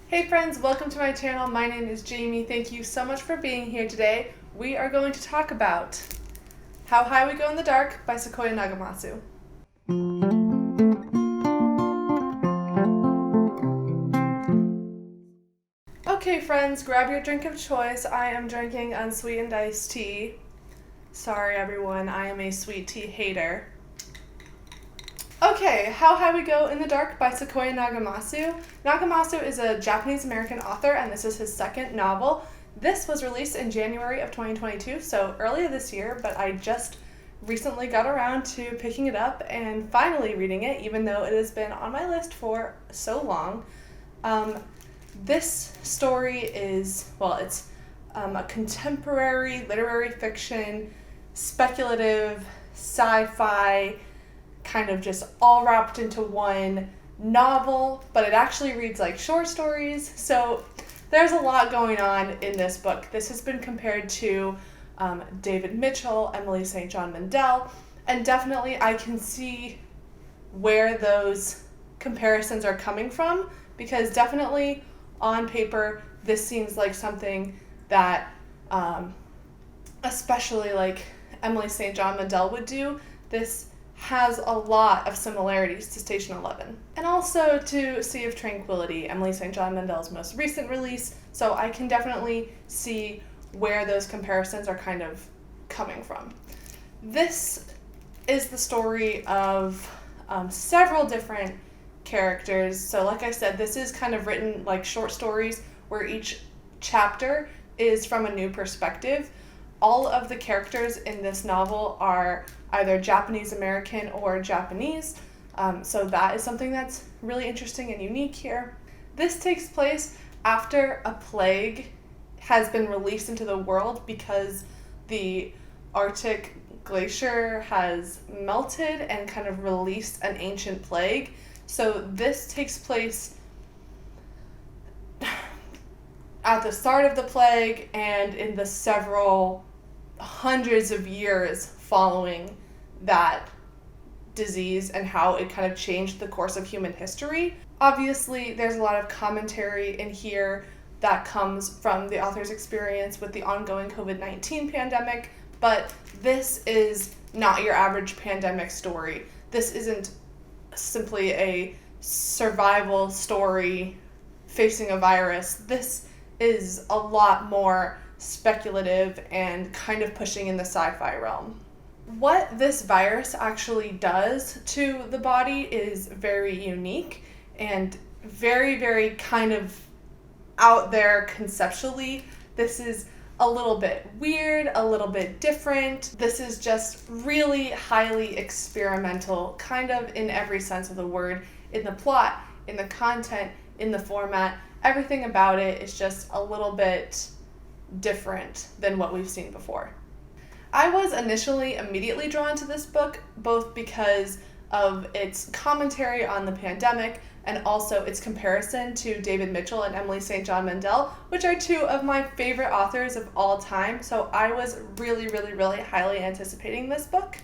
Hey friends, welcome to my channel. My name is Jamie. Thank you so much for being here today. We are going to talk about How High We Go in the Dark by Sequoia Nagamatsu. Okay friends, grab your drink of choice. I am drinking unsweetened iced tea. Sorry everyone, I am a sweet tea hater. Okay, How High We Go in the Dark by Sequoia Nagamatsu. Nagamatsu is a Japanese-American author, and this is his second novel. This was released in January of 2022, so earlier this year, but I just recently got around to picking it up and finally reading it, even though it has been on my list for so long. This story is, it's a contemporary literary fiction, speculative, sci-fi, kind of just all wrapped into one novel, but it actually reads like short stories. So there's a lot going on in this book. This has been compared to David Mitchell, Emily St. John Mandel, and definitely I can see where those comparisons are coming from, because definitely on paper this seems like something that especially like Emily St. John Mandel would do. This has a lot of similarities to Station 11. And also to Sea of Tranquility, Emily St. John Mandel's most recent release, so I can definitely see where those comparisons are kind of coming from. This is the story of several different characters. So like I said, this is kind of written like short stories where each chapter is from a new perspective. All of the characters in this novel are either Japanese American or Japanese, so that is something that's really interesting and unique here. This takes place after a plague has been released into the world because the Arctic glacier has melted and kind of released an ancient plague. So this takes place at the start of the plague and in the several hundreds of years following that disease and how it kind of changed the course of human history. Obviously, there's a lot of commentary in here that comes from the author's experience with the ongoing COVID-19 pandemic, but this is not your average pandemic story. This isn't simply a survival story facing a virus. This is a lot more speculative and kind of pushing in the sci-fi realm. What this virus actually does to the body is very unique and very, very kind of out there conceptually. This is a little bit weird, a little bit different. This is just really highly experimental, kind of in every sense of the word, in the plot, in the content, in the format. Everything about it is just a little bit different than what we've seen before. I was initially immediately drawn to this book, both because of its commentary on the pandemic and also its comparison to David Mitchell and Emily St. John Mandel, which are two of my favorite authors of all time. So I was really, really, really highly anticipating this book.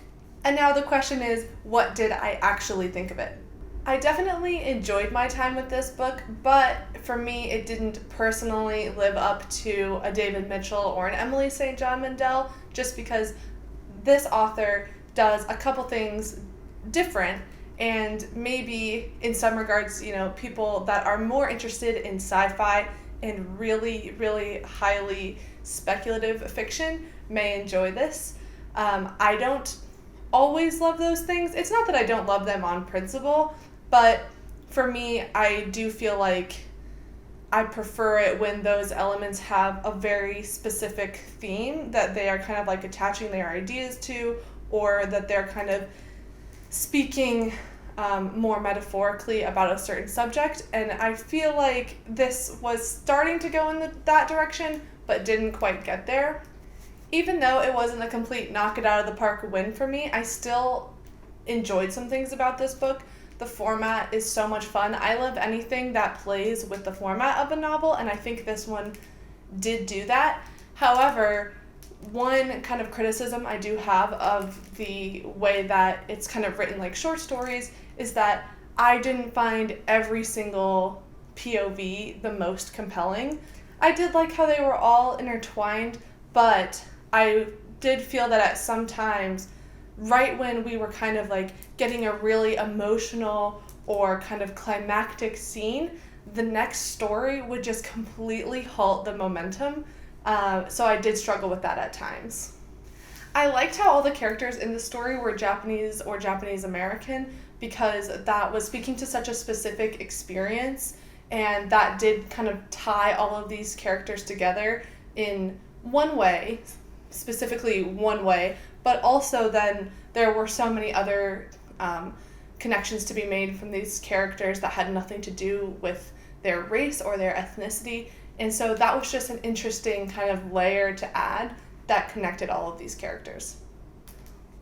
And now the question is, what did I actually think of it? I definitely enjoyed my time with this book, but for me, it didn't personally live up to a David Mitchell or an Emily St. John Mandel, just because this author does a couple things different, and maybe in some regards, people that are more interested in sci-fi and really, really highly speculative fiction may enjoy this. I don't always love those things. It's not that I don't love them on principle, but for me, I do feel like I prefer it when those elements have a very specific theme that they are kind of like attaching their ideas to, or that they're kind of speaking more metaphorically about a certain subject. And I feel like this was starting to go in that direction, but didn't quite get there. Even though it wasn't a complete knock it out of the park win for me, I still enjoyed some things about this book. The format is so much fun. I love anything that plays with the format of a novel, and I think this one did do that. However, one kind of criticism I do have of the way that it's kind of written like short stories is that I didn't find every single POV the most compelling. I did like how they were all intertwined, but I did feel that at some times, right when we were kind of like getting a really emotional or kind of climactic scene, the next story would just completely halt the momentum. So I did struggle with that at times. I liked how all the characters in the story were Japanese or Japanese American, because that was speaking to such a specific experience, and that did kind of tie all of these characters together in one way, specifically one way, but also then there were so many other connections to be made from these characters that had nothing to do with their race or their ethnicity, and so that was just an interesting kind of layer to add that connected all of these characters.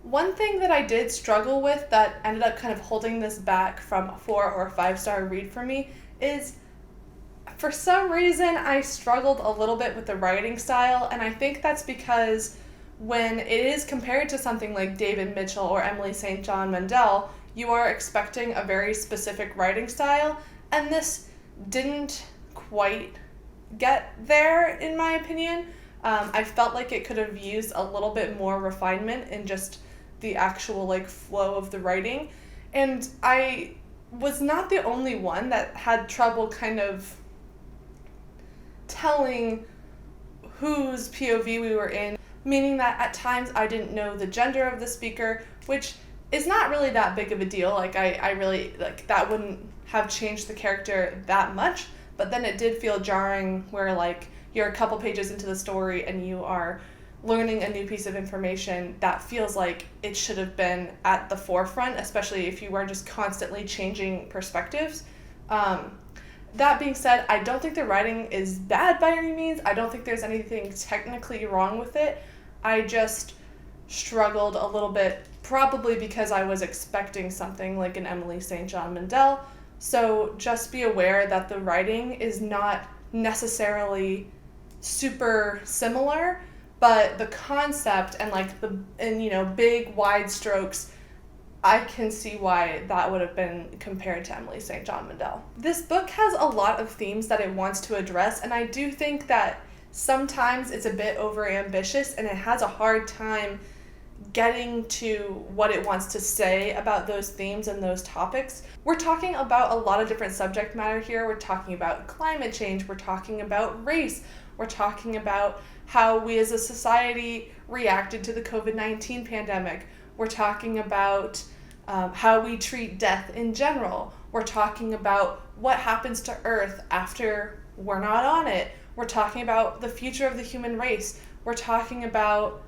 One thing that I did struggle with that ended up kind of holding this back from a 4 or 5-star read for me is, for some reason, I struggled a little bit with the writing style, and I think that's because when it is compared to something like David Mitchell or Emily St. John Mandel, you are expecting a very specific writing style, and this didn't quite get there, in my opinion. I felt like it could have used a little bit more refinement in just the actual like flow of the writing, and I was not the only one that had trouble kind of telling whose POV we were in, meaning that at times I didn't know the gender of the speaker, which is not really that big of a deal. Like I really, like, that wouldn't have changed the character that much, but then it did feel jarring where like you're a couple pages into the story and you are learning a new piece of information that feels like it should have been at the forefront, especially if you were just constantly changing perspectives. That being said, I don't think the writing is bad by any means. I don't think there's anything technically wrong with it. I just struggled a little bit, probably because I was expecting something like an Emily St. John Mandel. So just be aware that the writing is not necessarily super similar, but the concept and like big wide strokes, I can see why that would have been compared to Emily St. John Mandel. This book has a lot of themes that it wants to address, and I do think that sometimes it's a bit overambitious and it has a hard time getting to what it wants to say about those themes and those topics. We're talking about a lot of different subject matter here. We're talking about climate change, we're talking about race, we're talking about how we as a society reacted to the COVID-19 pandemic. We're talking about how we treat death in general. We're talking about what happens to Earth after we're not on it. We're talking about the future of the human race. We're talking about,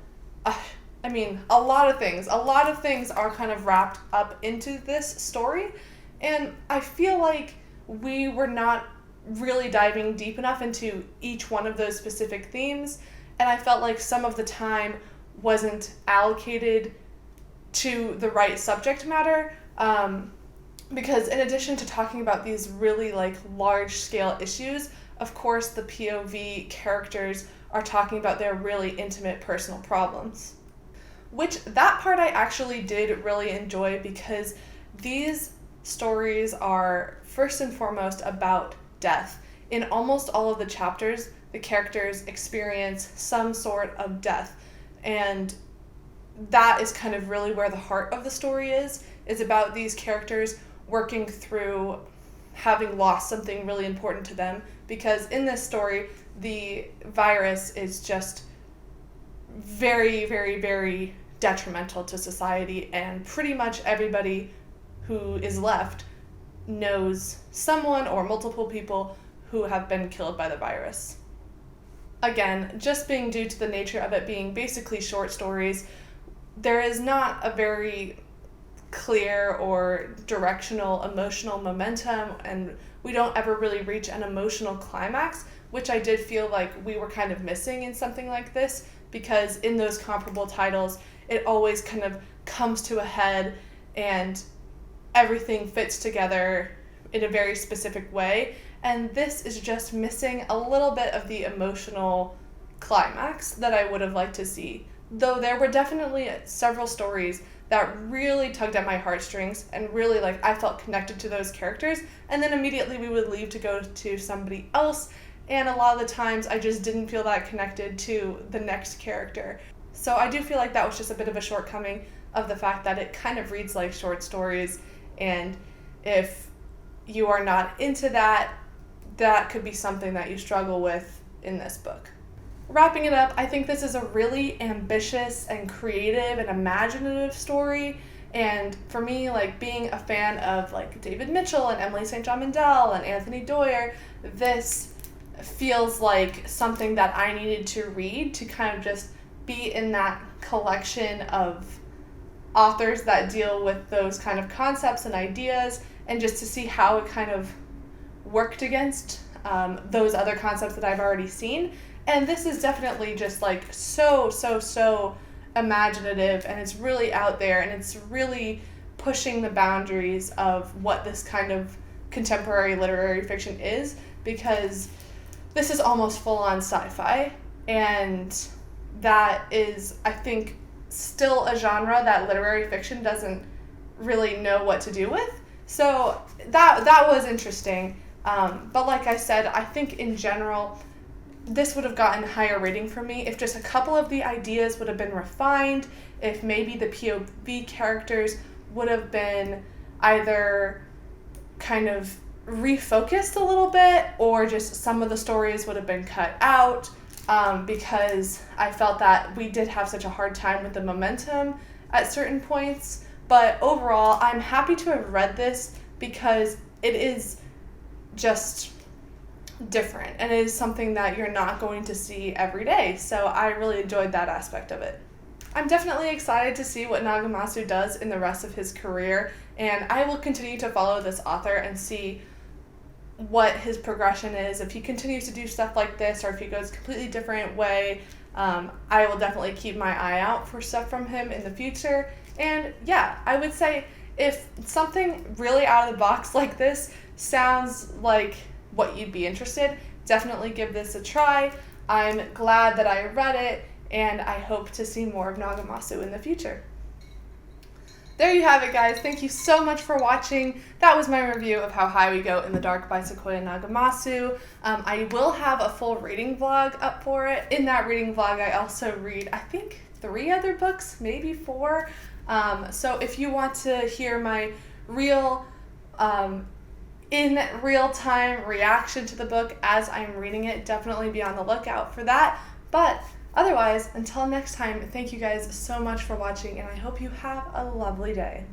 a lot of things. A lot of things are kind of wrapped up into this story, and I feel like we were not really diving deep enough into each one of those specific themes, and I felt like some of the time wasn't allocated to the right subject matter, because in addition to talking about these really like large scale issues, of course the POV characters are talking about their really intimate personal problems, which that part I actually did really enjoy, because these stories are first and foremost about death. In almost all of the chapters, the characters experience some sort of death, and that is kind of really where the heart of the story is about these characters working through having lost something really important to them, because in this story, the virus is just very, very, very detrimental to society, and pretty much everybody who is left knows someone or multiple people who have been killed by the virus. Again, just being due to the nature of it being basically short stories, there is not a very clear or directional emotional momentum, and we don't ever really reach an emotional climax, which I did feel like we were kind of missing in something like this, because in those comparable titles, it always kind of comes to a head and everything fits together in a very specific way, and this is just missing a little bit of the emotional climax that I would have liked to see. Though there were definitely several stories that really tugged at my heartstrings and really like I felt connected to those characters, and then immediately we would leave to go to somebody else, and a lot of the times I just didn't feel that connected to the next character. So I do feel like that was just a bit of a shortcoming of the fact that it kind of reads like short stories, and if you are not into that, that could be something that you struggle with in this book. Wrapping it up, I think this is a really ambitious and creative and imaginative story, and for me, like being a fan of like David Mitchell and Emily St. John Mandel and Anthony Doerr, this feels like something that I needed to read to kind of just be in that collection of authors that deal with those kind of concepts and ideas, and just to see how it kind of worked against those other concepts that I've already seen. And this is definitely just like so imaginative, and it's really out there, and it's really pushing the boundaries of what this kind of contemporary literary fiction is, because this is almost full-on sci-fi, and that is, I think, still a genre that literary fiction doesn't really know what to do with. So that was interesting. But like I said, I think in general, this would have gotten a higher rating for me if just a couple of the ideas would have been refined, if maybe the POV characters would have been either kind of refocused a little bit, or just some of the stories would have been cut out, because I felt that we did have such a hard time with the momentum at certain points. But overall, I'm happy to have read this because it is just different, and it is something that you're not going to see every day. So I really enjoyed that aspect of it. I'm definitely excited to see what Nagamatsu does in the rest of his career, and I will continue to follow this author and see what his progression is. If he continues to do stuff like this, or if he goes a completely different way, I will definitely keep my eye out for stuff from him in the future. And yeah, I would say if something really out of the box like this sounds like what you'd be interested, definitely give this a try. I'm glad that I read it, and I hope to see more of Nagamatsu in the future. There you have it, guys. Thank you so much for watching. That was my review of How High We Go in the Dark by Sequoia Nagamatsu. I will have a full reading vlog up for it. In that reading vlog, I also read, I think, 3 other books, maybe 4. So if you want to hear my real, in real-time reaction to the book as I'm reading it, definitely be on the lookout for that. But otherwise, until next time, thank you guys so much for watching, and I hope you have a lovely day.